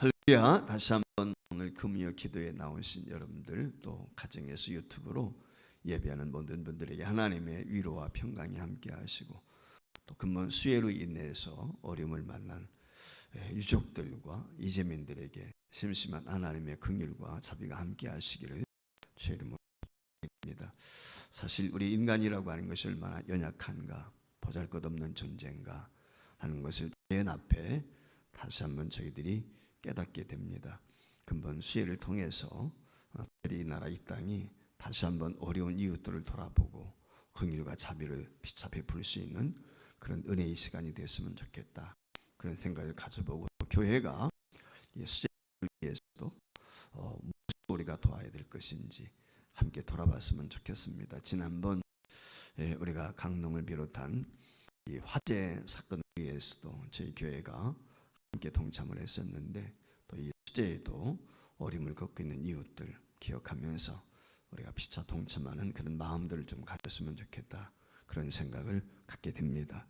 할렐루야. 다시 한번 오늘 금요 기도에 나오신 여러분들, 또 가정에서 유튜브로 예배하는 모든 분들에게 하나님의 위로와 평강이 함께 하시고, 또 근본 수해로 인해서 어려움을 만난 유족들과 이재민들에게 심심한 하나님의 긍휼과 자비가 함께 하시기를 주의 이름으로 기도합니다. 사실 우리 인간이라고 하는 것이 얼마나 연약한가, 보잘것없는 존재인가 하는 것을 대연 앞에 다시 한번 저희들이 깨닫게 됩니다. 근본 수혜를 통해서 이 나라 이 땅이 다시 한번 어려운 이웃들을 돌아보고 긍휼과 자비를 피차 베풀 수 있는 그런 은혜의 시간이 됐으면 좋겠다, 그런 생각을 가져보고, 교회가 수제를 위해서도 무엇을 우리가 도와야 될 것인지 함께 돌아봤으면 좋겠습니다. 지난번 우리가 강릉을 비롯한 이 화재 사건을 위해서도 저희 교회가 함께 동참을 했었는데, 또 이 수제에도 어려움을 겪고 있는 이웃들 기억하면서 우리가 피차 동참하는 그런 마음들을 좀 가졌으면 좋겠다, 그런 생각을 갖게 됩니다.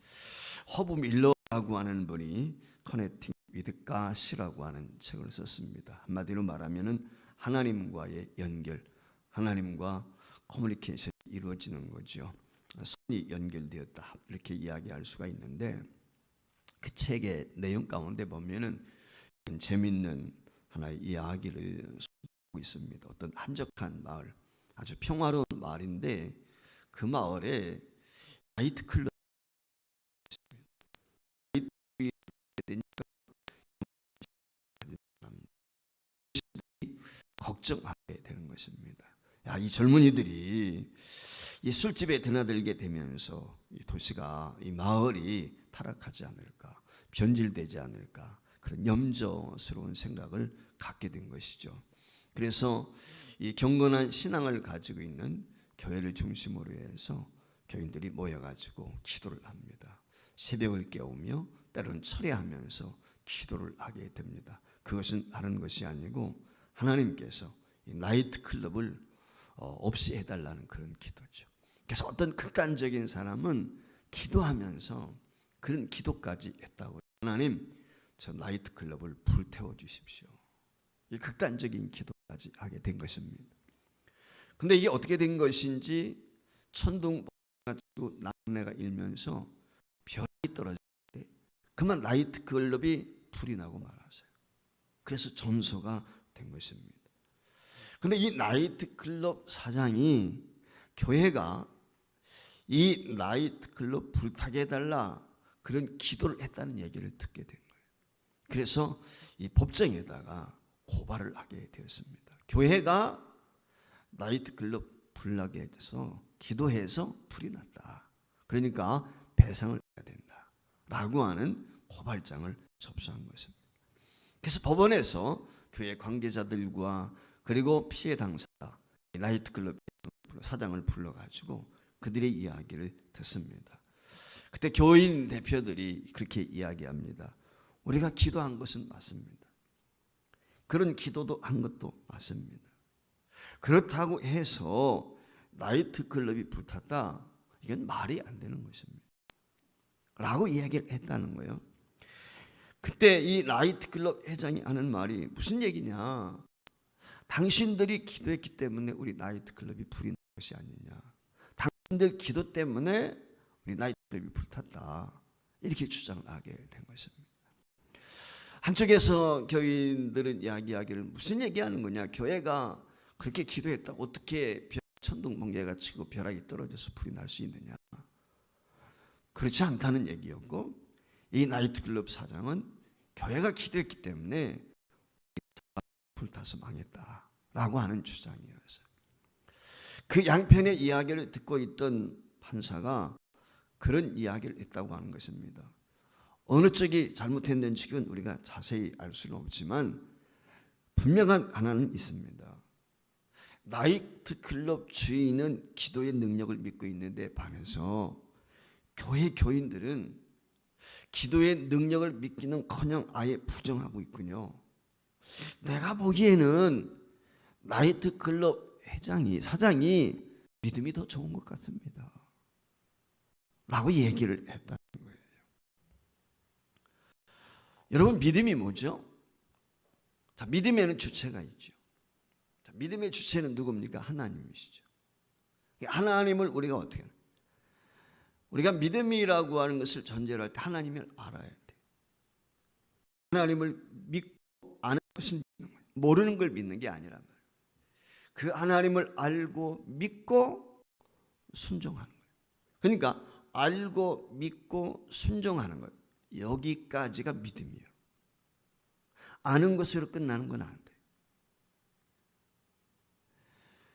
허브 밀러라고 하는 분이 커넥팅 위드 갓이라고 하는 책을 썼습니다. 한마디로 말하면은 하나님과의 연결, 하나님과 커뮤니케이션이 이루어지는 거죠. 선이 연결되었다, 이렇게 이야기할 수가 있는데, 그 책의 내용 가운데 보면은 재미있는 하나의 이야기를 하고 있습니다. 어떤 한적한 마을, 아주 평화로운 마을인데, 그 마을에 나이트클럽이 걱정하게 되는 것입니다. 야, 이 젊은이들이 이 술집에 드나들게 되면서 이 도시가, 이 마을이 타락하지 않을까, 변질되지 않을까, 그런 염려스러운 생각을 갖게 된 것이죠. 그래서 이 경건한 신앙을 가지고 있는 교회를 중심으로 해서 교인들이 모여가지고 기도를 합니다. 새벽을 깨우며 때로는 철야하면서 기도를 하게 됩니다. 그것은 다른 것이 아니고 하나님께서 이 나이트클럽을 없이 해달라는 그런 기도죠. 그래서 어떤 극단적인 사람은 기도하면서 그런 기도까지 했다고, 하나님, 저 나이트클럽을 불태워 주십시오. 이 극단적인 기도까지 하게 된 것입니다. 근데 이게 어떻게 된 것인지, 천둥 가지고 나무가 일면서 별이 떨어졌는데 그만 나이트클럽이 불이 나고 말았어요. 그래서 전소가 된 것입니다. 근데 이 나이트클럽 사장이 교회가 이 나이트클럽 불타게 해달라 그런 기도를 했다는 얘기를 듣게 된 거예요. 그래서 이 법정에다가 고발을 하게 되었습니다. 교회가 나이트클럽 불나게 해서 기도해서 불이 났다, 그러니까 배상을 해야 된다 라고 하는 고발장을 접수한 것입니다. 그래서 법원에서 교회 관계자들과 그리고 피해 당사자, 나이트클럽 사장을 불러가지고 그들의 이야기를 듣습니다. 그때 교인 대표들이 그렇게 이야기합니다. 우리가 기도한 것은 맞습니다. 그런 기도도 한 것도 맞습니다. 그렇다고 해서 나이트클럽이 불탔다, 이건 말이 안 되는 것입니다 라고 이야기를 했다는 거예요. 그때 이 나이트클럽 회장이 하는 말이 무슨 얘기냐, 당신들이 기도했기 때문에 우리 나이트클럽이 불이 난 것이 아니냐, 당신들 기도 때문에 우리 나이트클럽이 불탔다, 이렇게 주장을 하게 된 것입니다. 한쪽에서 교인들은 이야기하기를 무슨 얘기하는 거냐, 교회가 그렇게 기도했다고 어떻게 천둥 번개가 치고 벼락이 떨어져서 불이 날 수 있느냐, 그렇지 않다는 얘기였고, 이 나이트클럽 사장은 교회가 기도했기 때문에 불타서 망했다라고 하는 주장이었어요. 그 양편의 이야기를 듣고 있던 판사가 그런 이야기를 했다고 하는 것입니다. 어느 쪽이 잘못했는지는 우리가 자세히 알 수는 없지만 분명한 하나는 있습니다. 나이트클럽 주인은 기도의 능력을 믿고 있는데 반해서 교회 교인들은 기도의 능력을 믿기는커녕 아예 부정하고 있군요. 내가 보기에는 나이트클럽 사장이 믿음이 더 좋은 것 같습니다 라고 얘기를 했다는 거예요. 여러분, 믿음이 뭐죠? 자, 믿음에는 주체가 있죠. 자, 믿음의 주체는 누굽니까? 하나님이시죠. 하나님을 우리가 어떻게 해요? 우리가 믿음이라고 하는 것을 전제로 할 때 하나님을 알아야 돼. 하나님을 믿고 아는 것을 믿는 거예요. 모르는 걸 믿는 게 아니란 말이에요. 그 하나님을 알고 믿고 순종하는 거예요. 그러니까 알고 믿고 순종하는 것, 여기까지가 믿음이에요. 아는 것으로 끝나는 건 안 돼요.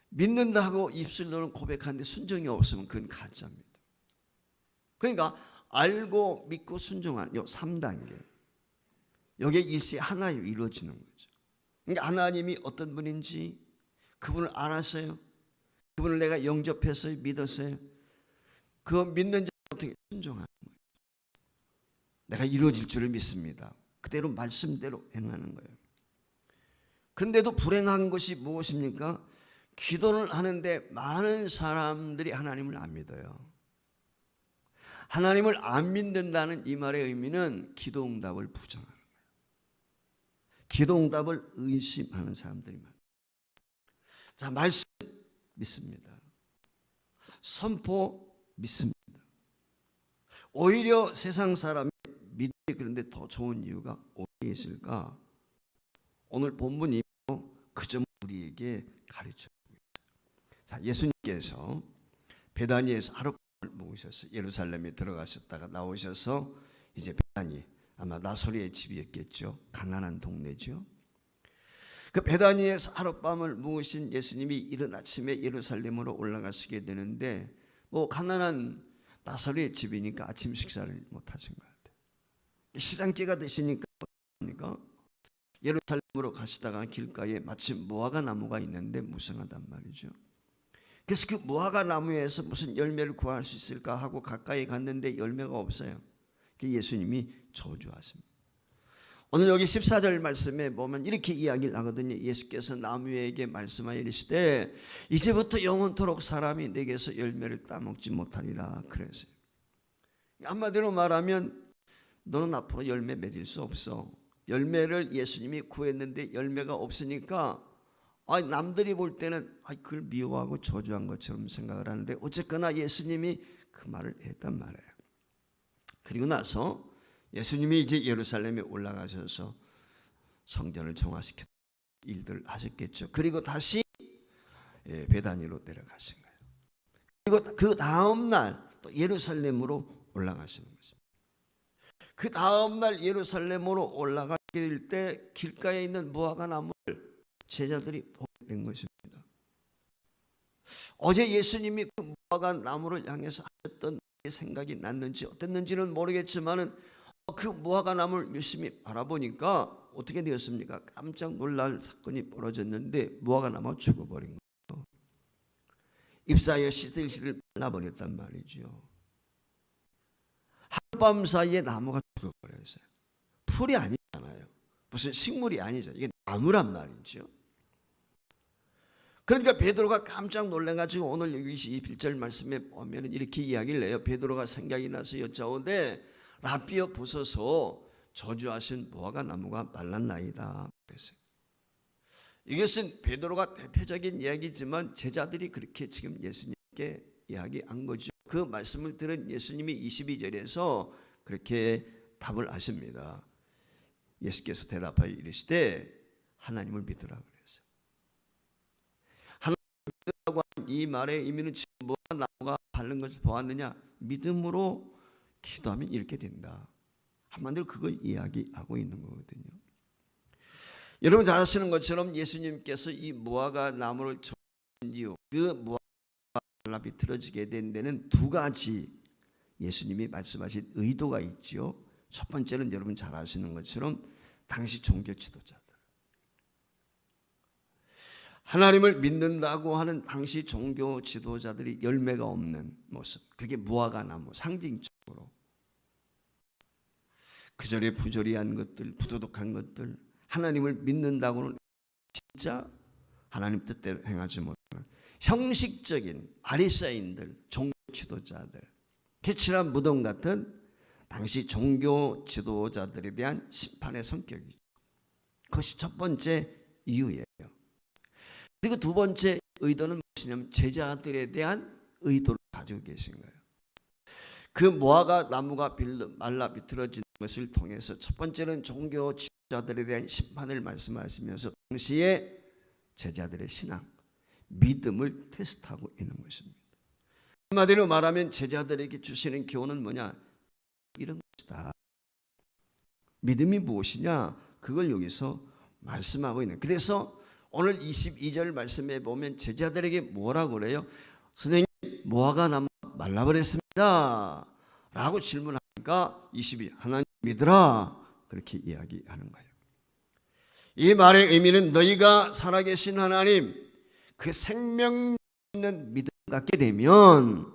믿는다고 입술로는 고백하는데 순종이 없으면 그건 가짜입니다. 그러니까 알고 믿고 순종하는 요 3단계, 여기에 일시 하나에 이루어지는 거죠. 그러니까 하나님이 어떤 분인지 그분을 알았어요. 그분을 내가 영접했어요. 믿었어요. 그 믿는 자는 어떻게 순종하는 거예요. 내가 이루어질 줄을 믿습니다. 그대로 말씀대로 행하는 거예요. 그런데도 불행한 것이 무엇입니까? 기도를 하는데 많은 사람들이 하나님을 안 믿어요. 하나님을 안 믿는다는 이 말의 의미는 기도응답을 부정하는 거예요. 기도응답을 의심하는 사람들이 많아요. 자, 말씀 믿습니다. 선포 믿습니다. 오히려 세상 사람이 믿기 그런데 더 좋은 이유가 어디에 있을까? 오늘 본문이 그 점을 우리에게 가르쳐 주고 있어요. 자, 예수님께서 베다니에서 하룻밤을 묵으셔서 예루살렘에 들어가셨다가 나오셔서 이제 베다니, 아마 나사로의 집이었겠죠. 가난한 동네죠. 그 베다니에서 하룻밤을 묵으신 예수님이 이른 아침에 예루살렘으로 올라가시게 되는데 뭐 가난한 나사로의 집이니까 아침 식사를 못 하신 것 같아요. 시장기가 되시니까 예루살렘으로 가시다가 길가에 마침 무화과 나무가 있는데 무성하단 말이죠. 그래서 그 무화과 나무에서 무슨 열매를 구할 수 있을까 하고 가까이 갔는데 열매가 없어요. 예수님이 저주하십니다. 오늘 여기 14절 말씀에 보면 이렇게 이야기를 하거든요. 예수께서 나무에게 말씀하여 이르시되 이제부터 영원토록 사람이 내게서 열매를 따먹지 못하리라 그랬어요. 한마디로 말하면 너는 앞으로 열매 맺을 수 없어. 열매를 예수님이 구했는데 열매가 없으니까 남들이 볼 때는 그걸 미워하고 저주한 것처럼 생각을 하는데 어쨌거나 예수님이 그 말을 했단 말이에요. 그리고 나서 예수님이 이제 예루살렘에 올라가셔서 성전을 정화시켰던 일들을 하셨겠죠. 그리고 다시 베다니로 내려가신 거예요. 그리고 그 다음 날 또 예루살렘으로 올라가시는 거죠. 그 다음 날 예루살렘으로 올라가길 때 길가에 있는 무화과 나무를 제자들이 보게 된 것입니다. 어제 예수님이 그 무화과 나무를 향해서 하셨던 생각이 났는지 어땠는지는 모르겠지만은 그 무화과 나무를 열심히 바라보니까 어떻게 되었습니까? 깜짝 놀랄 사건이 벌어졌는데 무화과 나무가 죽어버린 거예요. 잎사귀가 시들시들 말라버렸단 말이죠. 하룻밤 사이에 나무가 죽어버렸어요. 풀이 아니잖아요. 무슨 식물이 아니죠. 이게 나무란 말이죠. 그러니까 베드로가 깜짝 놀라가지고 오늘 여기 21절 말씀에 보면 이렇게 이야기를 해요. 베드로가 생각이 나서 여짜오되 라비여 보소서 저주하신 무화과 나무가 말랐나이다 그랬어요. 이것은 베드로가 대표적인 이야기지만 제자들이 그렇게 지금 예수님께 이야기한 거죠. 그 말씀을 들은 예수님이 22절에서 그렇게 답을 하십니다. 예수께서 대답하여 이르시되 하나님을 믿으라 그랬어요. 하나님을 믿으라고 하는 이 말의 의미는 지금 무화과 나무가 바른 것을 보았느냐? 믿음으로 기도하면 이렇게 된다. 한마디로 그걸 이야기하고 있는 거거든요. 여러분 잘 아시는 것처럼 예수님께서 이 무화과 나무를 정하신 이유, 그 무화과 나무가 비틀어지게 된 데는 두 가지 예수님이 말씀하신 의도가 있죠. 첫 번째는 여러분 잘 아시는 것처럼 당시 종교 지도자들, 하나님을 믿는다고 하는 당시 종교 지도자들이 열매가 없는 모습, 그게 무화과 나무 상징적으로 그 절에 부조리한 것들, 부도덕한 것들, 하나님을 믿는다고는 진짜 하나님 뜻대로 행하지 못하는 형식적인 바리새인들, 종교 지도자들, 개칠한 무덤 같은 당시 종교 지도자들에 대한 심판의 성격이죠. 그것이 첫 번째 이유예요. 그리고 두 번째 의도는 무엇이냐면 제자들에 대한 의도를 가지고 계신 거예요. 그 무화과 나무가 말라 비틀어진 것을 통해서 첫 번째는 종교 지도자들에 대한 심판을 말씀하시면서 동시에 제자들의 신앙, 믿음을 테스트하고 있는 것입니다. 한마디로 말하면 제자들에게 주시는 교훈은 뭐냐? 이런 것이다. 믿음이 무엇이냐? 그걸 여기서 말씀하고 있는. 그래서 오늘 22절 말씀에 보면 제자들에게 뭐라고 그래요? 선생님, 무화과 나무 말라버렸습니다 라고 질문하니까 22, 하나님 믿으라, 그렇게 이야기하는 거예요. 이 말의 의미는 너희가 살아계신 하나님, 그 생명 있는 믿음 갖게 되면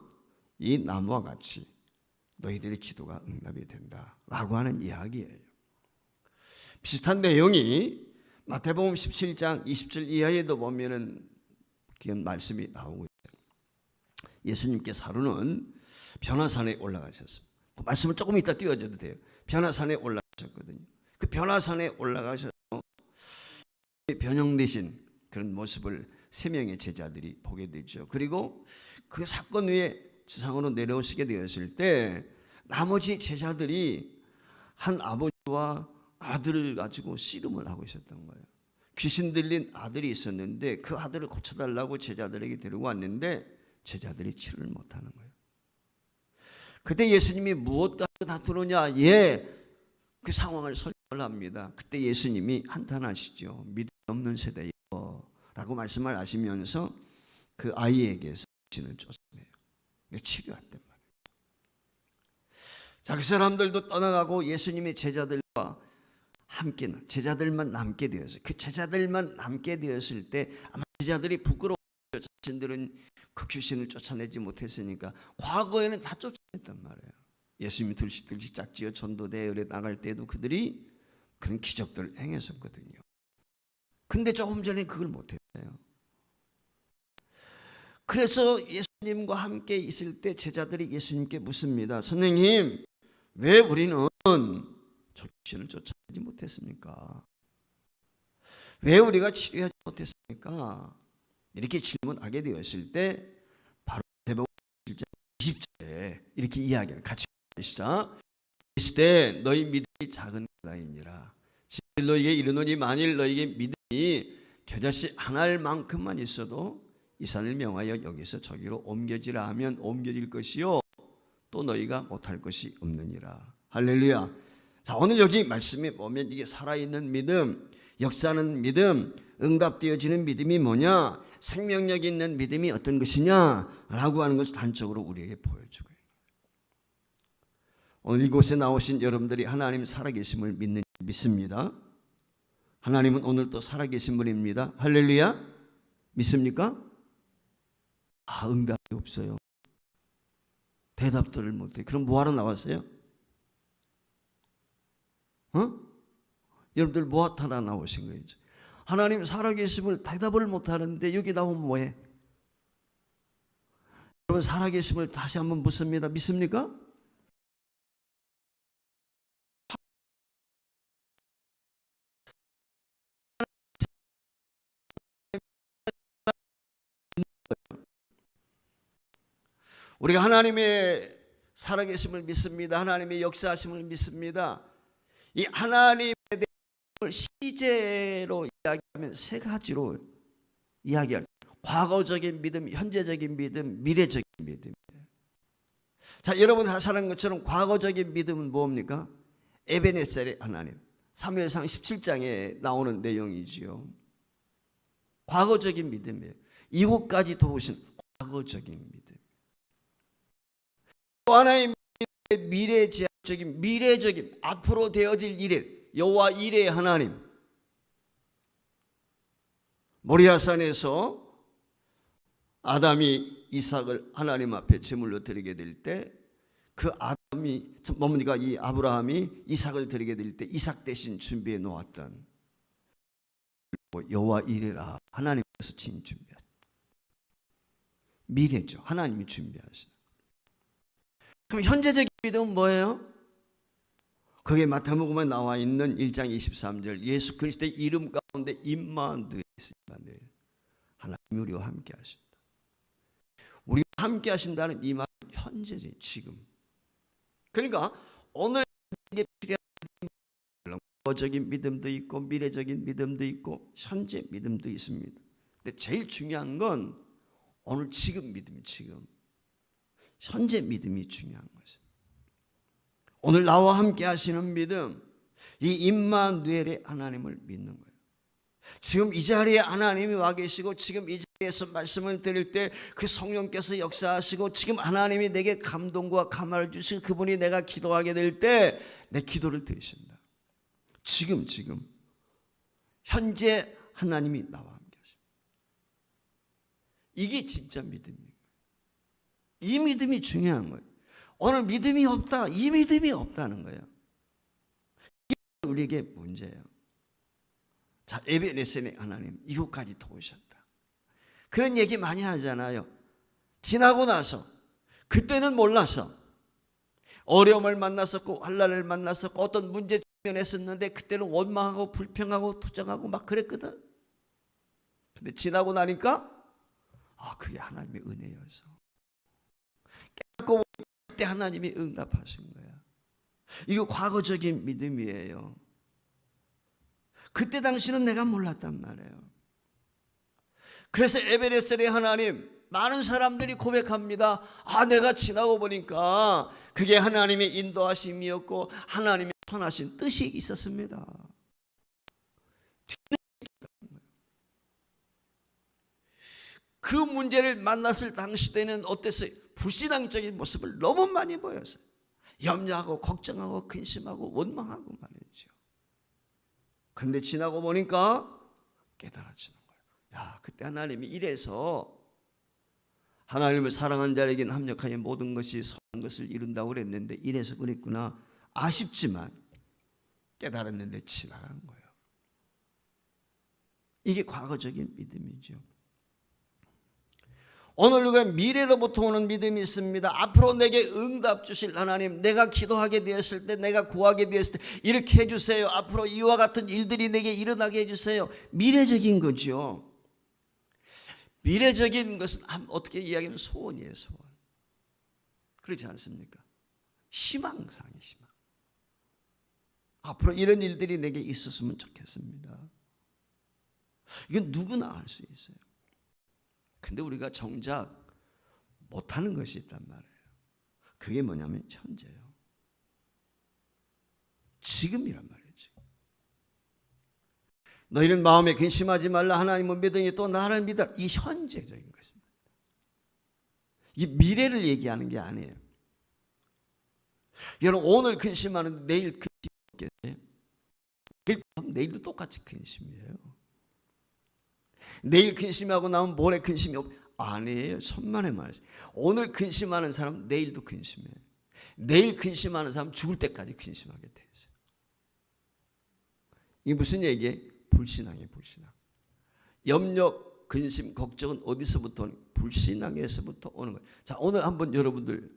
이 나무와 같이 너희들의 기도가 응답이 된다라고 하는 이야기예요. 비슷한 내용이 마태복음 17장 20절 이하에도 보면은 그런 말씀이 나오고 있어요. 예수님께서 하루는 변화산에 올라가셨습니다. 그 말씀을 조금 이따 띄워줘도 돼요. 변화산에 올라가셨거든요. 그 변화산에 올라가셔서 변형되신 그런 모습을 세 명의 제자들이 보게 되죠. 그리고 그 사건 후에 지상으로 내려오시게 되었을 때 나머지 제자들이 한 아버지와 아들을 가지고 씨름을 하고 있었던 거예요. 귀신 들린 아들이 있었는데 그 아들을 고쳐달라고 제자들에게 데리고 왔는데 제자들이 치료를 못하는 거예요. 그때 예수님이 무엇 가지고 다투느냐? 그 상황을 설명을 합니다. 그때 예수님이 한탄하시죠. 믿음 없는 세대요 라고 말씀을 하시면서 그 아이에게서 귀신을 쫓아내요. 치료했단 말이에요. 자, 그 사람들도 떠나가고 예수님의 제자들과 함께 제자들만 남게 되었어요. 그 제자들만 남게 되었을 때 아마 제자들이 부끄러워서 자신들은 그 귀신을 쫓아내지 못했으니까 과거에는 다 쫓아냈단 말이에요. 예수님이 들씩 짝지어 전도대회에 나갈 때도 그들이 그런 기적들을 행했었거든요. 근데 조금 전에 그걸 못했어요. 그래서 예수님과 함께 있을 때 제자들이 예수님께 묻습니다. 선생님, 왜 우리는 저 귀신을 쫓아내지 못했습니까? 왜 우리가 치료하지 못했습니까? 이렇게 질문하게 되었을 때 바로 마태복음 7장 20절에 이렇게 이야기를 같이 시작. 시대 너희 믿음이 작은 자이니라. 진실 너희에게 이르노니 만일 너희에게 믿음이 겨자씨 하나만큼만 있어도 이 산을 명하여 여기서 저기로 옮겨지라 하면 옮겨질 것이요 또 너희가 못할 것이 없느니라. 할렐루야. 자, 오늘 여기 말씀에 보면 이게 살아있는 믿음, 역사하는 믿음, 응답되어지는 믿음이 뭐냐? 생명력 있는 믿음이 어떤 것이냐라고 하는 것을 단적으로 우리에게 보여주고 있는 거예요. 오늘 이곳에 나오신 여러분들이 하나님 살아계심을 믿습니다. 하나님은 오늘도 살아계신 분입니다. 할렐루야. 믿습니까? 응답이 없어요. 대답들을 못해. 그럼 뭐하러 나왔어요? 여러분들 뭐하러 나오신 거예요? 하나님 살아계심을 대답을 못하는데 여기 나오면 뭐해? 여러분 살아계심을 다시 한번 묻습니다. 믿습니까? 우리가 하나님의 살아계심을 믿습니다. 하나님의 역사하심을 믿습니다. 이 하나님에 대한 시제로 이야기하면 세 가지로 이야기할 과거적인 믿음, 현재적인 믿음, 미래적인 믿음. 자, 여러분 사는 것처럼 과거적인 믿음은 뭡니까? 에베네셀의 하나님. 사무엘상 17장에 나오는 내용이지요. 과거적인 믿음이에요. 이곳까지 도우신 과거적인 믿음. 또 하나의 미래적인 앞으로 되어질 일에 여호와 이레의 하나님. 모리아산에서 아담이 이삭을 하나님 앞에 제물로 드리게 될 때 그 아담이 뭡니까? 이 아브라함이 이삭을 드리게 될 때 이삭 대신 준비해 놓았던 여호와 이레라 하나님께서 진 준비하신 미래죠. 하나님이 준비하신. 그럼 현재적인 믿음은 뭐예요? 거기에 마태복음에 나와 있는 1장 23절 예수 그리스도의 이름 가운데 임마누엘 하나님이 우리와 함께 하신다. 우리와 함께 하신다는 이 말은 현재지 지금. 그러니까 오늘 우리에게 필요한 과거적인 믿음도 있고 미래적인 믿음도 있고 현재 믿음도 있습니다. 근데 제일 중요한 건 오늘 지금 믿음이 지금 현재 믿음이 중요한 것입니다. 오늘 나와 함께 하시는 믿음, 이 임마누엘의 하나님을 믿는 거예요. 지금 이 자리에 하나님이 와 계시고 지금 이 자리에서 말씀을 드릴 때 그 성령께서 역사하시고 지금 하나님이 내게 감동과 감화를 주시고 그분이 내가 기도하게 될 때 내 기도를 들으신다. 지금 현재 하나님이 나와 함께 하십니다. 이게 진짜 믿음이에요. 이 믿음이 중요한 거예요. 오늘 믿음이 없다. 이 믿음이 없다는 거예요. 이게 우리에게 문제예요. 자, 에베네셀의 하나님 이곳까지 도우셨다. 그런 얘기 많이 하잖아요. 지나고 나서 그때는 몰라서 어려움을 만났었고 환난을 만났었고 어떤 문제 직면했었는데 그때는 원망하고 불평하고 투정하고 막 그랬거든. 근데 지나고 나니까 그게 하나님의 은혜여서 깨닫고 그때 하나님이 응답하신 거야. 이거 과거적인 믿음이에요. 그때 당시는 내가 몰랐단 말이에요. 그래서 에베네셀의 하나님 많은 사람들이 고백합니다. 내가 지나고 보니까 그게 하나님의 인도하심이었고 하나님의 선하신 뜻이 있었습니다. 그 문제를 만났을 당시 때는 어땠어요? 불신앙적인 모습을 너무 많이 보였어요. 염려하고 걱정하고 근심하고 원망하고 말이죠. 그런데 지나고 보니까 깨달아지는 거예요. 그때 하나님이 이래서 하나님을 사랑하는 자에게는 합력하여 모든 것이 선한 것을 이룬다고 그랬는데 이래서 그랬구나. 아쉽지만 깨달았는데 지나간 거예요. 이게 과거적인 믿음이죠. 오늘 우리가 미래로부터 오는 믿음이 있습니다. 앞으로 내게 응답 주실 하나님, 내가 기도하게 되었을 때, 내가 구하게 되었을 때 이렇게 해주세요. 앞으로 이와 같은 일들이 내게 일어나게 해주세요. 미래적인 거죠. 미래적인 것은 어떻게 이야기하면 소원이에요. 소원. 그렇지 않습니까? 희망상의 희망. 앞으로 이런 일들이 내게 있었으면 좋겠습니다. 이건 누구나 할 수 있어요. 근데 우리가 정작 못하는 것이 있단 말이에요. 그게 뭐냐면 현재요. 지금이란 말이지. 너희는 마음에 근심하지 말라. 하나님을 믿으니 또 나를 믿어라. 이 현재적인 것입니다. 이 미래를 얘기하는 게 아니에요. 여러분 오늘 근심하는데 내일 근심 없겠어요? 내일도 똑같이 근심이에요. 내일 근심하고 나면 모레 근심이 아니에요. 천만의 말이에요. 오늘 근심하는 사람 내일도 근심해요. 내일 근심하는 사람 죽을 때까지 근심하게 돼 있어요. 이게 무슨 얘기예요? 불신앙이에요. 불신앙. 염려, 근심, 걱정은 어디서부터 오는 거예요? 불신앙에서부터 오는 거예요. 자, 오늘 한번 여러분들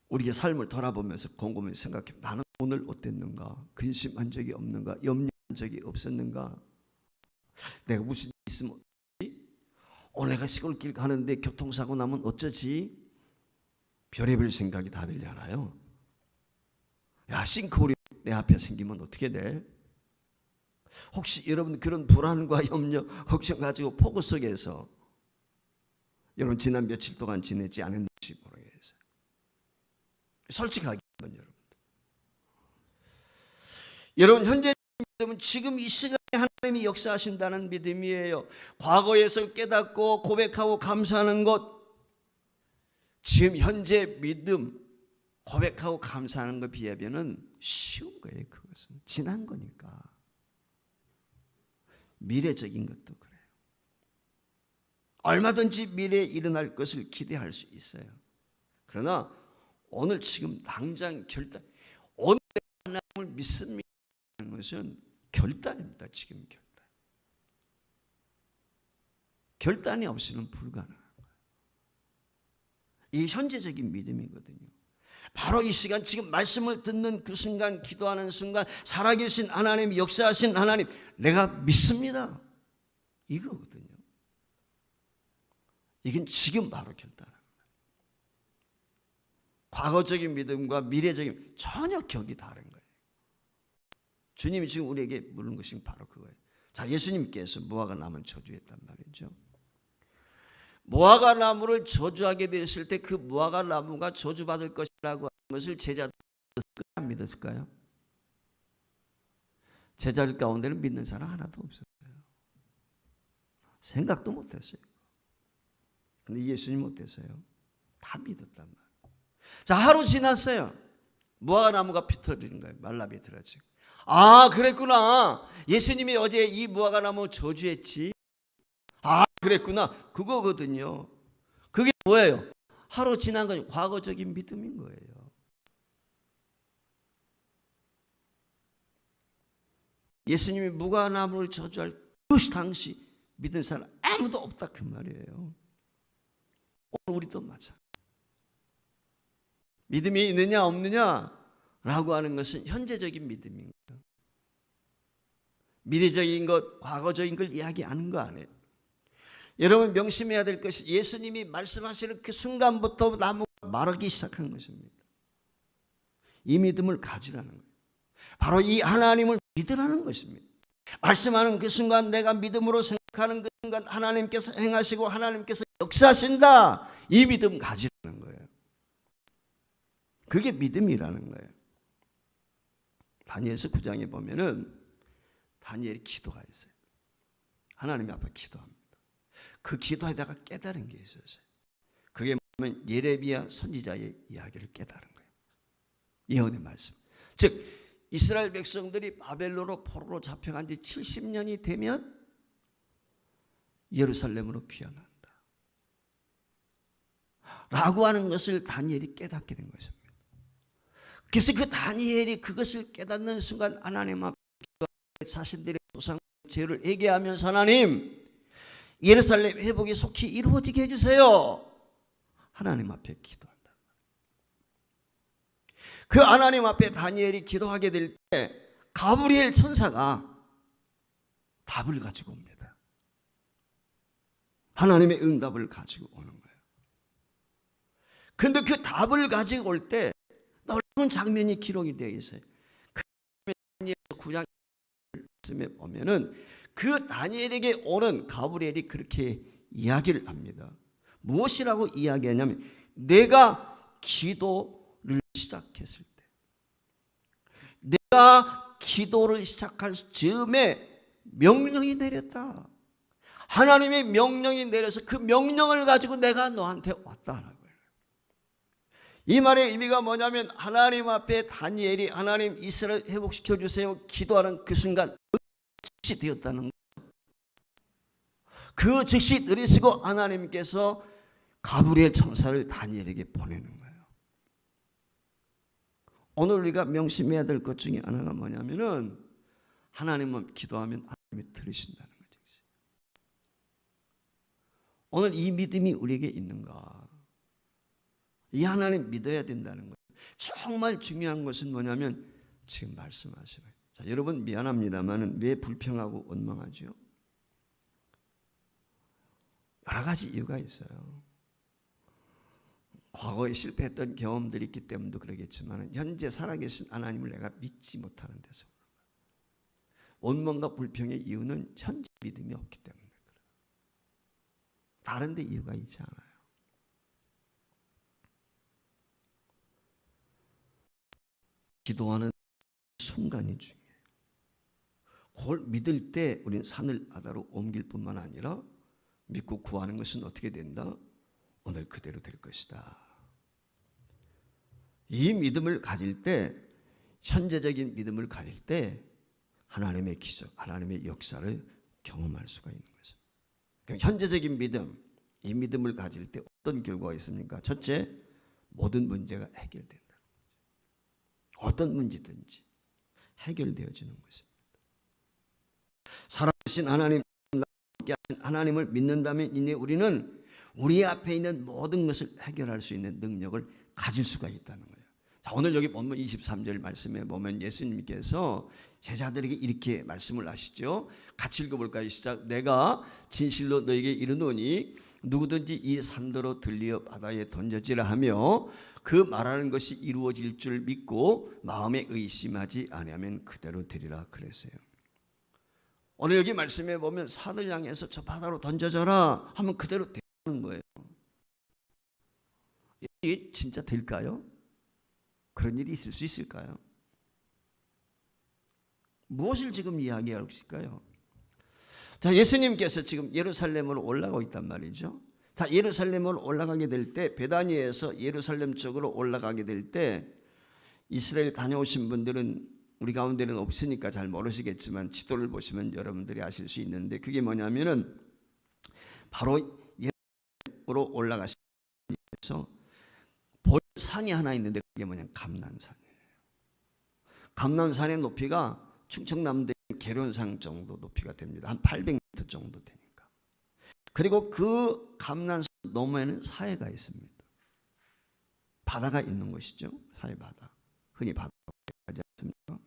우리의 삶을 돌아보면서 곰곰이 생각해. 나는 오늘 어땠는가? 근심한 적이 없는가? 염려한 적이 없었는가? 내가 무슨 일 있으면 어쩌지? 오늘 내가 시골길 가는데 교통사고 나면 어쩌지? 별의별 생각이 다 들잖아요. 싱크홀이 내 앞에 생기면 어떻게 돼? 혹시 여러분 그런 불안과 염려, 걱정 가지고 폭우 속에서 여러분 지난 며칠 동안 지냈지 않은지 모르겠어요. 솔직하게 한번 여러분 현재 믿음은 지금 이 시간에 하나님이 역사하신다는 믿음이에요. 과거에서 깨닫고 고백하고 감사하는 것, 지금 현재 믿음 고백하고 감사하는 것 비하면은 쉬운 거예요. 그것은 지난 거니까. 미래적인 것도 그래요. 얼마든지 미래에 일어날 것을 기대할 수 있어요. 그러나 오늘 지금 당장 결단, 오늘 하나님을 믿습니다 하는 것은 결단입니다. 지금 결단. 결단이 없이는 불가능한 거예요. 이게 현재적인 믿음이거든요. 바로 이 시간 지금 말씀을 듣는 그 순간, 기도하는 순간 살아계신 하나님, 역사하신 하나님 내가 믿습니다, 이거거든요. 이건 지금 바로 결단하는 거예요. 과거적인 믿음과 미래적인 전혀 격이 다른 거예요. 주님이 지금 우리에게 물은 것이 바로 그거예요. 자, 예수님께서 무화과 나무를 저주했단 말이죠. 무화과 나무를 저주하게 되었을 때 그 무화과 나무가 저주받을 것이라고 하는 것을 제자들이 안 믿었을까요? 제자들 가운데는 믿는 사람 하나도 없었어요. 생각도 못했어요. 근데 예수님 어땠어요? 다 믿었단 말이에요. 자, 하루 지났어요. 무화과 나무가 비틀어지는 거예요. 말라 비틀어지고. 아, 그랬구나. 예수님이 어제 이 무화과 나무 저주했지. 아, 그랬구나. 그거거든요. 그게 뭐예요? 하루 지난 건 과거적인 믿음인 거예요. 예수님이 무화과 나무를 저주할 그것이 당시 믿는 사람 아무도 없다 그 말이에요. 오늘 우리도 마찬가지. 믿음이 있느냐 없느냐라고 하는 것은 현재적인 믿음인 거예요. 미래적인 것, 과거적인 걸 이야기하는 거 아니에요. 여러분 명심해야 될 것이 예수님이 말씀하시는 그 순간부터 나무가 마르기 시작한 것입니다. 이 믿음을 가지라는 거예요. 바로 이 하나님을 믿으라는 것입니다. 말씀하는 그 순간 내가 믿음으로 생각하는 그 순간 하나님께서 행하시고 하나님께서 역사하신다. 이 믿음 가지라는 거예요. 그게 믿음이라는 거예요. 다니엘서 9장에 보면은 다니엘이 기도가 있어요. 하나님 앞에 기도합니다. 그 기도에다가 깨달은 게 있었어요. 그게 뭐냐면 예레미야 선지자의 이야기를 깨달은 거예요. 예언의 말씀. 즉 이스라엘 백성들이 바벨론으로 포로로 잡혀간 지 70년이 되면 예루살렘으로 귀환한다 라고 하는 것을 다니엘이 깨닫게 된 것입니다. 그래서 그 다니엘이 그것을 깨닫는 순간 하나님 앞에 자신들의 조상 죄를 회개하면서 하나님 예루살렘 회복이 속히 이루어지게 해주세요. 하나님 앞에 기도한다. 그 하나님 앞에 다니엘이 기도하게 될 때 가브리엘 천사가 답을 가지고 옵니다. 하나님의 응답을 가지고 오는 거예요. 그런데 그 답을 가지고 올 때 놀라운 장면이 기록이 되어 있어요. 그 다니엘 9장 말씀에 보면은 그 다니엘에게 오는 가브리엘이 그렇게 이야기를 합니다. 무엇이라고 이야기하냐면 내가 기도를 시작했을 때, 내가 기도를 시작할 즈음에 명령이 내렸다. 하나님의 명령이 내려서 그 명령을 가지고 내가 너한테 왔다는 거예요. 이 말의 의미가 뭐냐면 하나님 앞에 다니엘이 하나님 이스라엘 회복시켜 주세요 기도하는 그 순간 즉시 되었다는 거예요. 그 즉시 들이쓰고 하나님께서 가브리엘 천사를 다니엘에게 보내는 거예요. 오늘 우리가 명심해야 될 것 중에 하나가 뭐냐면은 하나님은 기도하면 하나님이 들으신다는 거죠. 오늘 이 믿음이 우리에게 있는가? 이 하나님 믿어야 된다는 거예요. 정말 중요한 것은 뭐냐면 지금 말씀하시는 거예요. 자, 여러분 미안합니다만 왜 불평하고 원망하죠? 여러 가지 이유가 있어요. 과거에 실패했던 경험들이 있기 때문도 그러겠지만 현재 살아계신 하나님을 내가 믿지 못하는 데서 원망과 불평의 이유는 현재 믿음이 없기 때문에 그래요. 다른 데 이유가 있지 않아요. 기도하는 순간이 중요해요. 그걸 믿을 때 우리는 산을 바다로 옮길 뿐만 아니라 믿고 구하는 것은 어떻게 된다? 오늘 그대로 될 것이다. 이 믿음을 가질 때, 현재적인 믿음을 가질 때 하나님의 기적, 하나님의 역사를 경험할 수가 있는 거죠. 그럼 현재적인 믿음, 이 믿음을 가질 때 어떤 결과가 있습니까? 첫째, 모든 문제가 해결된다. 어떤 문제든지 해결되어지는 것입니다. 살아계신 하나님, 하나님을 믿는다면 이제 우리는 우리 앞에 있는 모든 것을 해결할 수 있는 능력을 가질 수가 있다는 거예요. 자, 오늘 여기 보면 23절 말씀에 보면 예수님께서 제자들에게 이렇게 말씀을 하시죠. 같이 읽어볼까요? 시작. 내가 진실로 너에게 이르노니 누구든지 이 산더러 들리어 바다에 던져지라 하며 그 말하는 것이 이루어질 줄 믿고 마음에 의심하지 아니하면 그대로 되리라 그랬어요. 오늘 여기 말씀에 보면 산을 향해서 저 바다로 던져져라 하면 그대로 되는 거예요. 이게 진짜 될까요? 그런 일이 있을 수 있을까요? 무엇을 지금 이야기하고 있을까요? 자, 예수님께서 지금 예루살렘으로 올라가고 있단 말이죠. 자, 예루살렘으로 올라가게 될 때, 베다니에서 예루살렘 쪽으로 올라가게 될 때, 이스라엘 다녀오신 분들은 우리 가운데는 없으니까 잘 모르시겠지만 지도를 보시면 여러분들이 아실 수 있는데, 그게 뭐냐면은 바로 예루살렘으로 올라가시면서 볼 산이 하나 있는데 그게 뭐냐, 감난산이에요. 감난산의 높이가 충청남도 계룡산 정도 높이가 됩니다. 한 800m 정도 되니까. 그리고 그 감난산 너머에는 사해가 있습니다. 바다가 있는 것이죠. 사해 바다. 흔히 바다라고 하지 않습니까?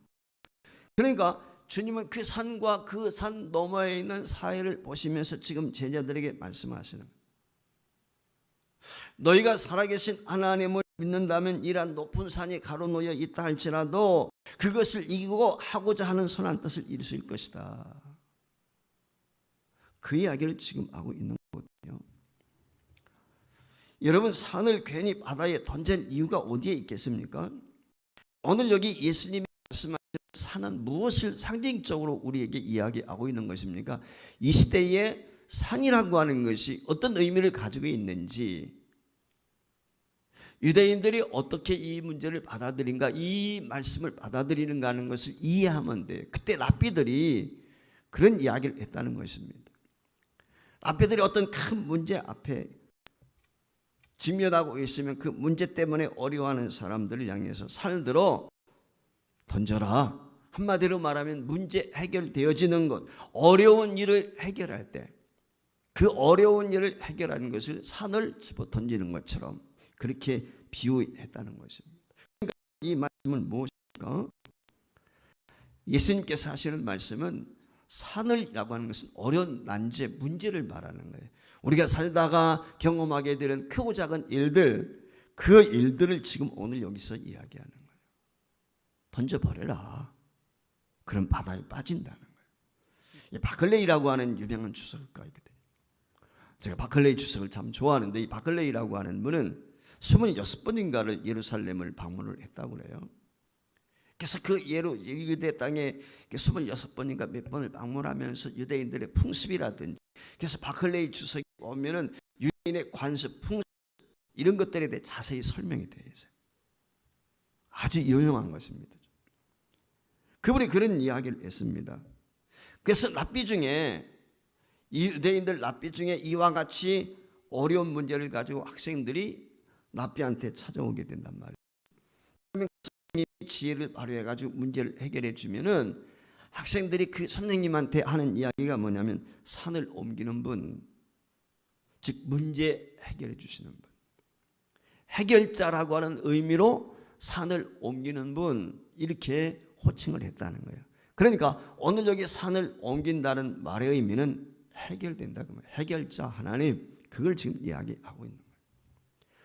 그러니까 주님은 그 산과 그 산 너머에 있는 사해를 보시면서 지금 제자들에게 말씀하시는 거예요. 너희가 살아계신 하나님을 믿는다면 이러한 높은 산이 가로놓여 있다 할지라도 그것을 이기고 하고자 하는 선한 뜻을 이룰 수 있을 것이다. 그 이야기를 지금 하고 있는 거거든요. 여러분, 산을 괜히 바다에 던질 이유가 어디에 있겠습니까? 오늘 여기 예수님이 말씀하신 산은 무엇을 상징적으로 우리에게 이야기하고 있는 것입니까? 이 시대에 산이라고 하는 것이 어떤 의미를 가지고 있는지, 유대인들이 어떻게 이 문제를 받아들인가, 이 말씀을 받아들이는가 하는 것을 이해하면 돼요. 그때 랍비들이 그런 이야기를 했다는 것입니다. 랍비들이 어떤 큰 문제 앞에 직면하고 있으면 그 문제 때문에 어려워하는 사람들을 향해서 산을 들어 던져라. 한마디로 말하면 문제 해결되어지는 것, 어려운 일을 해결할 때 그 어려운 일을 해결하는 것을 산을 집어 던지는 것처럼 그렇게 비유했다는 것입니다. 그러니까 이 말씀은 무엇일까? 예수님께서 하시는 말씀은 산을이라고 하는 것은 어려운 난제, 문제를 말하는 거예요. 우리가 살다가 경험하게 되는 크고 작은 일들, 그 일들을 지금 오늘 여기서 이야기하는 거예요. 던져버려라. 그럼 바다에 빠진다는 거예요. 바클레이라고 하는 유명한 주석가이거든요. 제가 바클레이 주석을 참 좋아하는데, 이 바클레이라고 하는 분은 26번인가를 예루살렘을 방문을 했다고 그래요. 그래서 그 유대 땅에 26번인가 몇 번을 방문하면서 유대인들의 풍습이라든지, 그래서 바클레이 주석이 보면은 유대인의 관습, 풍습 이런 것들에 대해 자세히 설명이 되어 있어요. 아주 유용한 것입니다. 그분이 그런 이야기를 했습니다. 그래서 랍비 중에, 유대인들 랍비 중에 이와 같이 어려운 문제를 가지고 학생들이 랍비한테 찾아오게 된단 말이에요. 선생님이 지혜를 발휘해가지고 문제를 해결해 주면은 학생들이 그 선생님한테 하는 이야기가 뭐냐면 산을 옮기는 분, 즉 문제 해결해 주시는 분, 해결자라고 하는 의미로 산을 옮기는 분, 이렇게 호칭을 했다는 거예요. 그러니까 오늘 여기 산을 옮긴다는 말의 의미는 해결된다. 해결자 하나님, 그걸 지금 이야기하고 있는 거예요.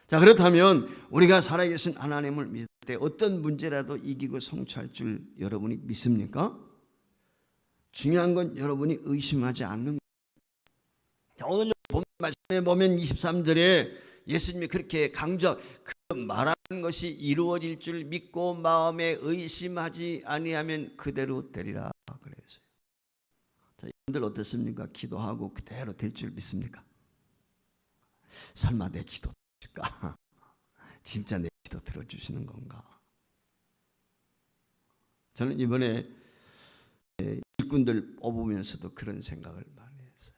자, 그렇다면 우리가 살아계신 하나님을 믿을 때 어떤 문제라도 이기고 성취할 줄 여러분이 믿습니까? 중요한 건 여러분이 의심하지 않는 거예요. 오늘 본 말씀에 보면 23절에 예수님이 그렇게 강조, 그 말하는 것이 이루어질 줄 믿고 마음에 의심하지 아니하면 그대로 되리라 그랬어요. 자, 여러분들 어떻습니까? 기도하고 그대로 될 줄 믿습니까? 설마 내 기도 들을까? 진짜 내 기도 들어주시는 건가? 저는 이번에 일꾼들 뽑으면서도 그런 생각을 많이 했어요.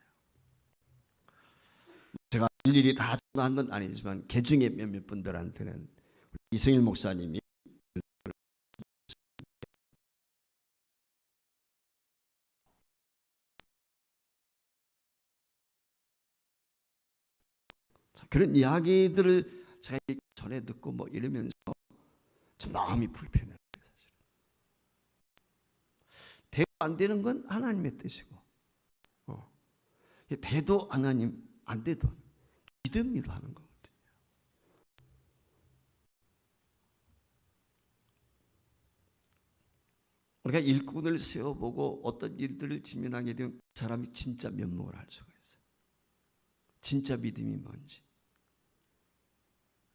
제가 일일이 다 전화한 건 아니지만 개중에 몇몇 분들한테는 이승일 목사님이 그런 이야기들을 제가 전에 듣고 뭐 이러면서 참 마음이 불편해요. 대도 안 되는 건 하나님의 뜻이고, 대도 하나님 안 돼도 믿음으로 하는 거거든요. 우리가 일꾼을 세워보고 어떤 일들을 직면하게 되면 그 사람이 진짜 면목을 알 수가 있어요. 진짜 믿음이 뭔지.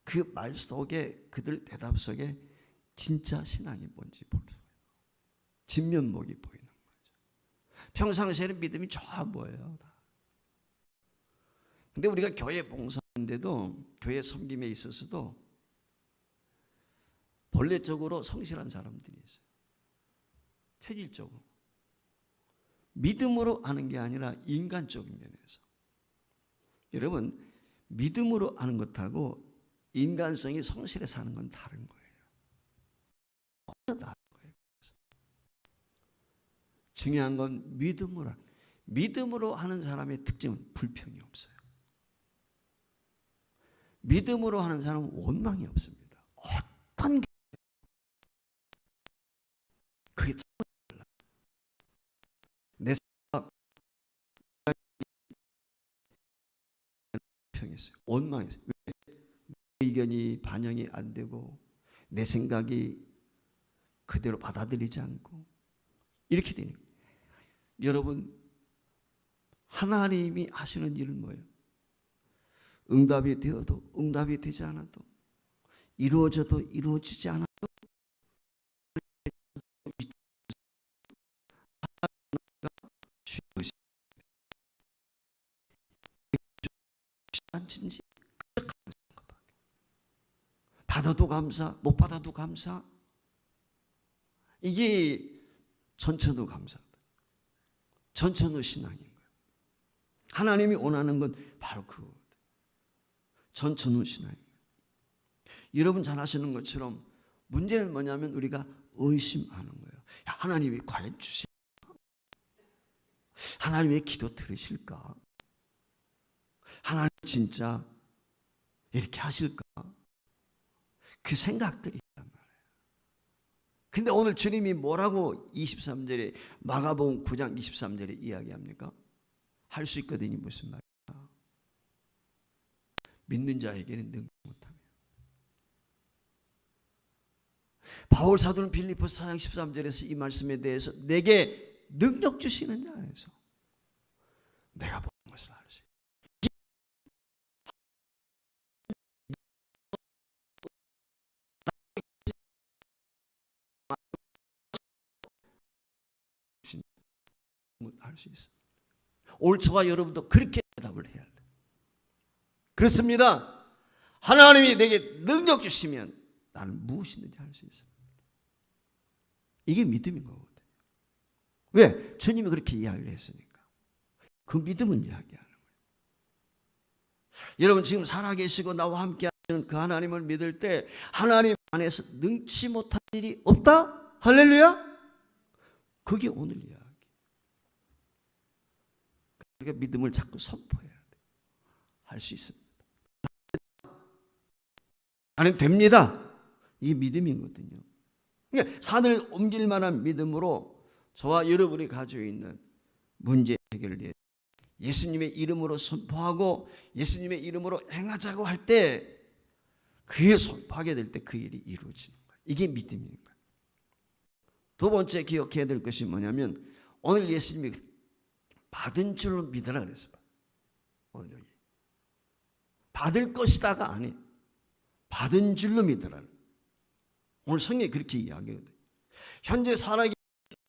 그 말 속에, 그들 대답 속에 진짜 신앙이 뭔지 볼 수 있어요. 진면목이 보이는 거죠. 평상시에는 믿음이 좋아 보여요. 근데 우리가 교회 봉사하는데도, 교회 섬김에 있어서도 본래적으로 성실한 사람들이 있어요. 체질적으로. 믿음으로 하는 게 아니라 인간적인 면에서. 여러분, 믿음으로 하는 것하고 인간성이 성실해 사는 건 다른 거예요. 다른 거예요. 중요한 건 믿음으로 하는 사람의 특징은 불평이 없어요. 믿음으로 하는 사람은 원망이 없습니다. 어떤 게 그게 달라요. 내 생각 불평했어요. 원망했어요. 왜? 내 의견이 반영이 안 되고 내 생각이 그대로 받아들이지 않고 이렇게 되는 거예요. 여러분, 하나님이 하시는 일은 뭐예요? 응답이 되어도 응답이 되지 않아도 이루어져도 이루어지지 않아도 받아도 감사, 못 받아도 감사. 이게 전천후 감사입니다. 전천후 신앙인 거예요. 하나님이 원하는 건 바로 그거거든요. 전천후 신앙인 거예요. 여러분 잘 아시는 것처럼 문제는 뭐냐면 우리가 의심하는 거예요. 야, 하나님이 과연 주실까? 하나님의 기도 들으실까? 하나님 진짜 이렇게 하실까? 그 생각들이 있단 말이에요. 근데 오늘 주님이 뭐라고 23절에 마가복음 9장 23절에 이야기합니까? 할 수 있거든요. 무슨 말이야? 믿는 자에게는 능치 못하며. 바울 사도는 빌립보서 4장 13절에서 이 말씀에 대해서 내게 능력 주시는 자 안에서 내가 보는 것을 알 수 있다. 할 수 있습니다. 오늘 저와 여러분도 그렇게 대답을 해야 돼요. 그렇습니다. 하나님이 내게 능력 주시면 나는 무엇이든지 할 수 있습니다. 이게 믿음인 거거든요. 왜? 주님이 그렇게 이야기를 했으니까. 그 믿음은 이야기하는 거예요. 여러분 지금 살아계시고 나와 함께 하시는 그 하나님을 믿을 때 하나님 안에서 능치 못할 일이 없다? 할렐루야? 그게 오늘 이야기. 우리가 믿음을 자꾸 선포해야 돼. 할 수 있습니다. 나는 됩니다. 이게 믿음이거든요. 그러니까 산을 옮길 만한 믿음으로 저와 여러분이 가지고 있는 문제 해결을 위해 예수님의 이름으로 선포하고 예수님의 이름으로 행하자고 할 때 그게 선포하게 될 때 그 일이 이루어지는 거예요. 이게 믿음인 거예요. 두 번째 기억해야 될 것이 뭐냐면 오늘 예수님이 받은 줄로 믿으라 그랬어요. 오늘 여기 받을 것이다가 아니 받은 줄로 믿으라. 오늘 성경이 그렇게 이야기하거든요. 현재 살아계신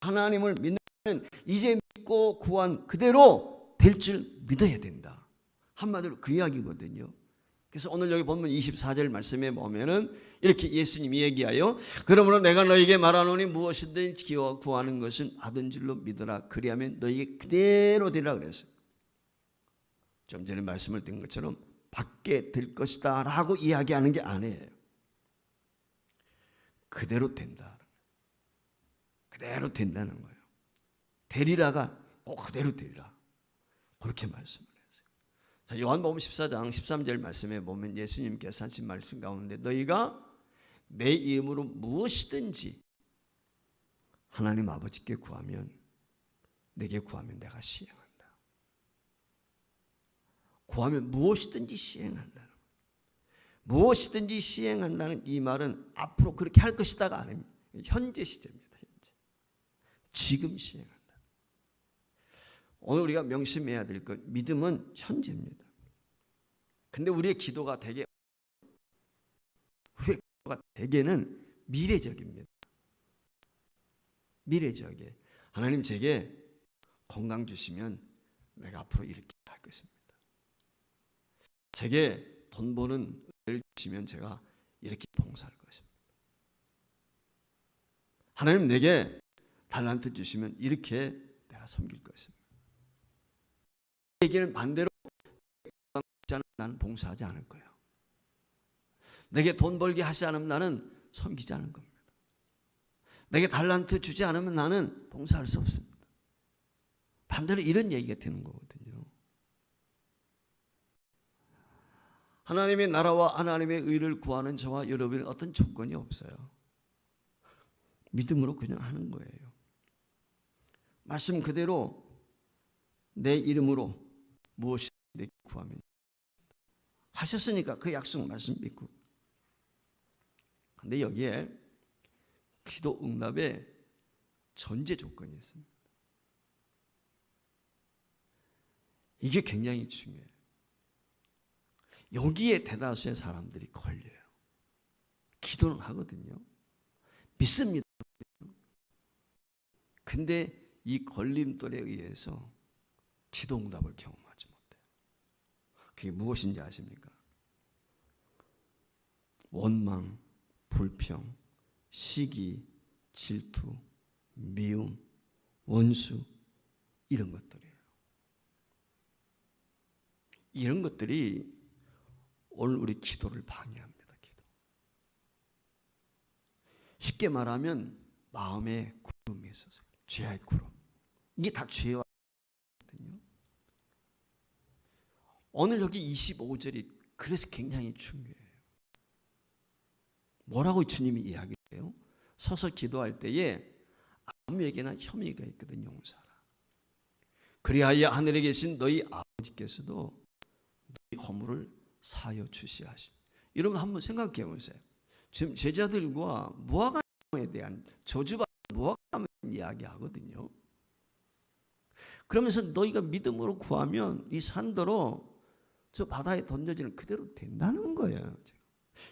하나님을 믿는 이제 믿고 구한 그대로 될 줄 믿어야 된다. 한마디로 그 이야기거든요. 그래서 오늘 여기 보면 24절 말씀에 보면은 이렇게 예수님이 얘기하여 그러므로 내가 너에게 말하노니 무엇이든 구하는 것은 받은 줄로 믿어라. 그리하면 너에게 그대로 되리라 그랬어요. 좀 전에 말씀을 드린 것처럼 받게 될 것이다 라고 이야기하는 게 아니에요. 그대로 된다. 그대로 된다는 거예요. 되리라가 꼭 그대로 되리라. 그렇게 말씀을 했어요. 자, 요한복음 14장 13절 말씀에 보면 예수님께서 하신 말씀 가운데 너희가 내 이름으로 무엇이든지 하나님 아버지께 구하면, 내게 구하면 내가 시행한다. 구하면 무엇이든지 시행한다는, 무엇이든지 시행한다는 이 말은 앞으로 그렇게 할 것이다가 아닙니다. 현재 시제입니다. 현재. 지금 시행한다. 오늘 우리가 명심해야 될 것, 믿음은 현재입니다. 근데 우리의 기도가 대개는 미래적입니다. 미래적이에요. 하나님 제게 건강 주시면 내가 앞으로 이렇게 할 것입니다. 제게 돈 버는 은혜를 주시면 제가 이렇게 봉사할 것입니다. 하나님 내게 달란트 주시면 이렇게 내가 섬길 것입니다. 얘기는 반대로 나는 봉사하지 않을 거예요. 내게 돈 벌게 하지 않으면 나는 섬기지 않을 겁니다. 내게 달란트 주지 않으면 나는 봉사할 수 없습니다. 반대로 이런 얘기가 되는 거거든요. 하나님의 나라와 하나님의 의를 구하는 저와 여러분은 어떤 조건이 없어요. 믿음으로 그냥 하는 거예요. 말씀 그대로 내 이름으로 무엇이든 내게 구하면 하셨으니까 그 약속 말씀 믿고. 근데 여기에 기도 응답의 전제 조건이 있습니다. 이게 굉장히 중요해요. 여기에 대다수의 사람들이 걸려요. 기도는 하거든요. 믿습니다. 근데 이 걸림돌에 의해서 기도 응답을 경험하지 못해요. 그게 무엇인지 아십니까? 원망, 불평, 시기, 질투, 미움, 원수, 이런 것들이에요. 이런 것들이 오늘 우리 기도를 방해합니다. 기도. 쉽게 말하면 마음에 구름이 있어서, 죄의 구름. 이게 다 죄와 거든요. 오늘 여기 25절이 그래서 굉장히 중요해요. 뭐라고 주님이 이야기해요? 서서 기도할 때에 아무에게나 혐의가 있거든 용서하라. 그리하여 하늘에 계신 너희 아버지께서도 너희 허물을 사하여 주시하시. 여러분 한번 생각해 보세요. 지금 제자들과 무화과나무에 대한 저주받은 무화과나무에 대한 이야기하거든요. 그러면서 너희가 믿음으로 구하면 이 산더러 저 바다에 던져지는 그대로 된다는 거예요.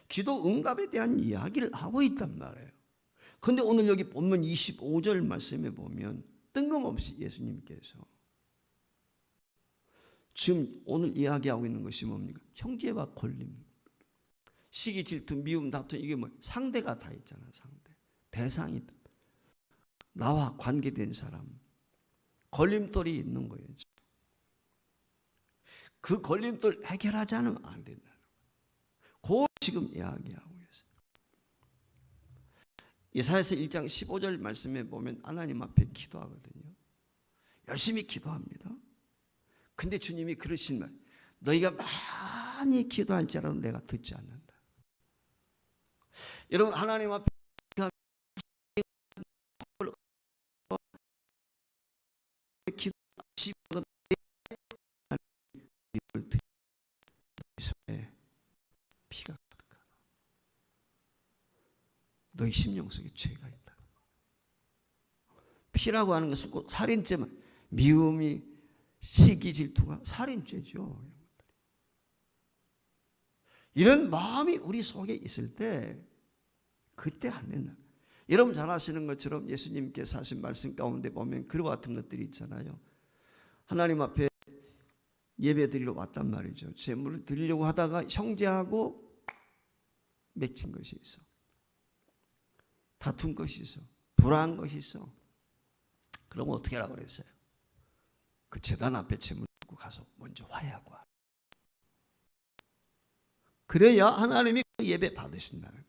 기도 응답에 대한 이야기를 하고 있단 말이에요. 그런데 오늘 여기 본문 25절 말씀에 보면 뜬금없이 예수님께서 지금 오늘 이야기하고 있는 것이 뭡니까? 형제와 걸림, 시기, 질투, 미움, 다툼, 이게 뭐 상대가 다 있잖아요. 상대, 대상이 나와 관계된 사람, 걸림돌이 있는 거예요. 그 걸림돌 해결하지 않으면 안 된다는 거예요. 그 지금 이야기하고 있어요. 이사야서 1장 15절 말씀에 보면 하나님 앞에 기도하거든요. 열심히 기도합니다. 근데 주님이 그러신 말, 너희가 많이 기도할지라도 내가 듣지 않는다. 여러분 하나님 앞에 기도하시면 피가 가득하다. 너희 심령 속에 죄가 있다. 피라고 하는 것은 꼭 살인죄만, 미움이, 시기, 질투가 살인죄죠. 이런 마음이 우리 속에 있을 때 그때 안 된다. 여러분 잘 아시는 것처럼 예수님께서 하신 말씀 가운데 보면 그와 같은 것들이 있잖아요. 하나님 앞에 예배 드리러 왔단 말이죠. 제물을 드리려고 하다가 형제하고 맺힌 것이 있어. 다툰 것이 있어. 불화한 것이 있어. 그러면 어떻게 하라고 그랬어요? 그 제단 앞에 제물 들고 가서 먼저 화해하고 하라. 그래야 하나님이 그 예배 받으신다는 거예요.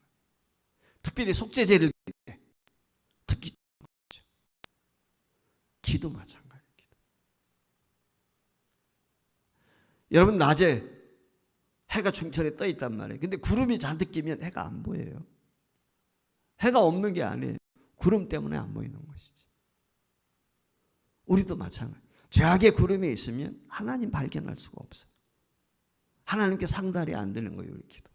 특별히 속죄제를 드릴 때 특히 기도 마찬가지예요. 기도. 여러분 낮에 해가 중천에 떠 있단 말이에요. 근데 구름이 잔뜩 끼면 해가 안 보여요. 해가 없는 게 아니에요. 구름 때문에 안 보이는 것이지. 우리도 마찬가지. 죄악의 구름이 있으면 하나님 발견할 수가 없어요. 하나님께 상달이 안 되는 거예요, 우리 기도.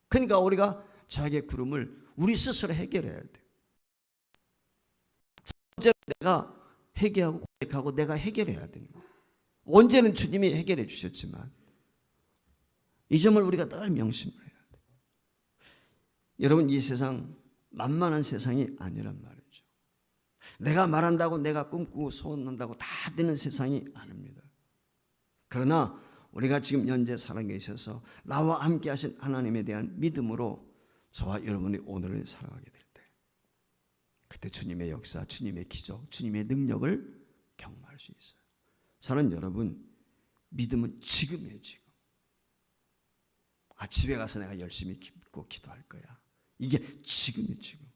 그러니까 우리가 죄악의 구름을 우리 스스로 해결해야 돼요. 언제는 내가 회개하고 고백하고 내가 해결해야 되는 거예요. 언제는 주님이 해결해 주셨지만 이 점을 우리가 늘 명심을 해야 돼요. 여러분, 이 세상 만만한 세상이 아니란 말이죠. 내가 말한다고 내가 꿈꾸고 소원한다고 다 되는 세상이 아닙니다. 그러나 우리가 지금 현재 살아계셔서 나와 함께 하신 하나님에 대한 믿음으로 저와 여러분이 오늘을 살아가게 될 때, 그때 주님의 역사, 주님의 기적, 주님의 능력을 경험할 수 있어요. 저는 여러분, 믿음은 지금이에요. 지금. 집에 가서 내가 열심히 믿고 기도할 거야. 이게 지금이에요. 지금.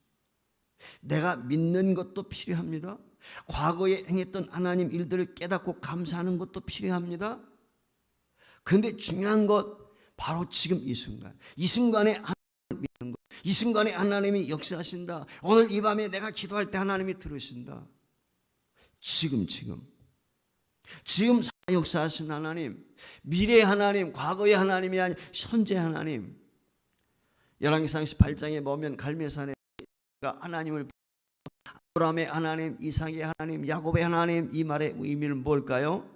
내가 믿는 것도 필요합니다. 과거에 행했던 하나님 일들을 깨닫고 감사하는 것도 필요합니다. 그런데 중요한 것 바로 지금 이 순간. 이 순간에 하나님을 믿는 것. 이 순간에 하나님이 역사하신다. 오늘 이 밤에 내가 기도할 때 하나님이 들으신다. 지금 역사하신 하나님, 미래의 하나님, 과거의 하나님이 아닌 현재 하나님. 열왕기상 18장에 보면 갈멜산에 하나님을 아브라함의 하나님, 이삭의 하나님, 야곱의 하나님, 이 말의 의미는 뭘까요?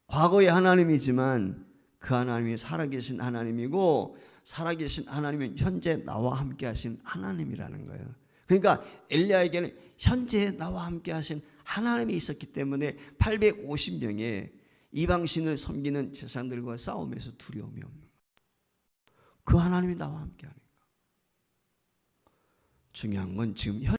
과거의 하나님이지만 그 하나님이 살아계신 하나님이고, 살아계신 하나님은 현재 나와 함께 하신 하나님이라는 거예요. 그러니까 엘리야에게는 현재 나와 함께 하신 하나님이 있었기 때문에 850명의 이방신을 섬기는 제사장들과 싸움에서 두려움이 없는 거예요. 그 하나님이 나와 함께 하니까. 중요한 건 지금 현재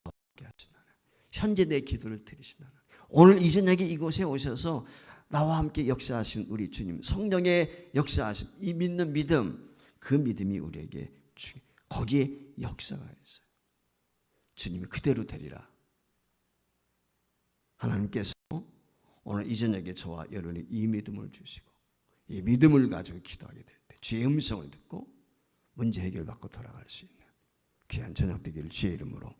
나와 함께 하신 하나님, 현재 내 기도를 들으신 하나님, 오늘 이 저녁에 이곳에 오셔서 나와 함께 역사하신 우리 주님, 성령의 역사하심, 이 믿는 믿음, 그 믿음이 우리에게 거기에 역사가 있어요. 주님이 그대로 되리라. 하나님께서 오늘 이 저녁에 저와 여러분이 이 믿음을 주시고, 이 믿음을 가지고 기도하게 될 때 주의 음성을 듣고 문제 해결받고 돌아갈 수 있는 귀한 저녁 되기를 주의 이름으로